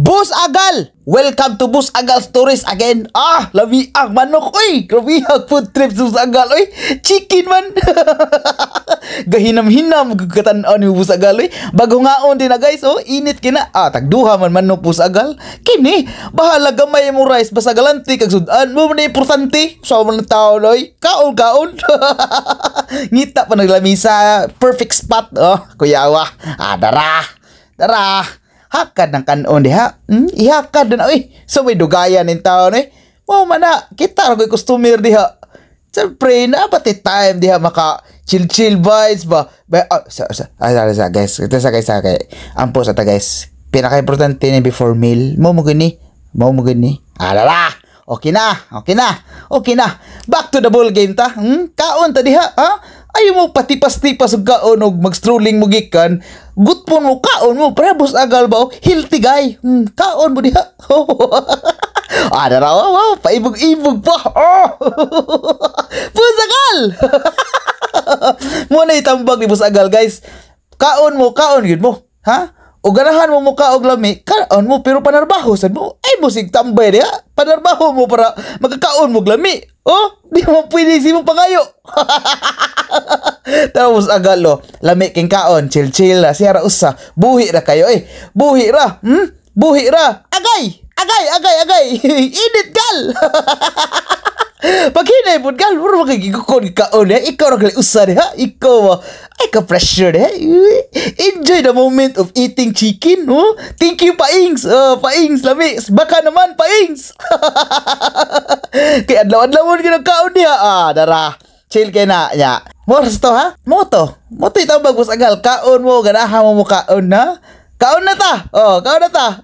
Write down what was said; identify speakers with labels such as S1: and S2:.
S1: Boss Agal! Welcome to Boss Agal Stories again. Labi ang manok, oy. Grabe ang food trip sa Boss Agal, oy. Chicken man. Gahinam-hinam katan-an ni Boss Agal, oy. Bago ngaon din na guys, oh. Init kina. Tagduha man manok Boss Agal. Kini, bahala gamay mo rice basta galanti kag sudan mo man importante. Sa man tao, oy. Kaon-kaon. Ngita pa naglamisa. Perfect spot, oh. Kuyawa. Dara. Hakad ng kanon diha. Ihakad din oy. So may dugayan in town eh. Mana kita ra koy customer diha. Siyempre na pati time diha maka chill vibes ba. Guys. Ito sa guys kay ampo sa ta guys. Pinaka-importante ni before meal. Mo gani. Alala. Okay na. Back to the ball game ta. Kaon ta diha, ha? Ayaw mo patipas-tipas og kaon og mag-strolling mo gikan. Gutpon mo kaon mo pre Boss Agal ba? Healthy guy. Kaon mo diha. Dara wow, paibog-ibog pa. Boss Agal. Mo na itambag ni Boss Agal guys. Kaon gyud mo. Ha? O ganahan mo mukha og lami, kaon mo pero panarbaho sad mo. Ay mo sig tambay diha. Panarbaho mo para magkakaon mo lami. Di mo pwede si mo pangayo. Tapos agalo, lami king kaon, chill siya ra usa. Buhi ra kayo Buhi ra. Buhi ra. Agay. Init gal. Pag hinay po gal, puro magigikon kaon ikaw ra gali usa ha. Ikaw ay ka pressure Enjoy the moment of eating chicken, Thank you Paings. Paings lami. Baka naman Paings. Kaya adlaw-adlawon ginakaon niya. Dara. Chill kay na nya. Moras to ha? Moto itambag Boss Agal. Kaon mo ganahan mo kaon na. Kaon na ta. Kaon na ta.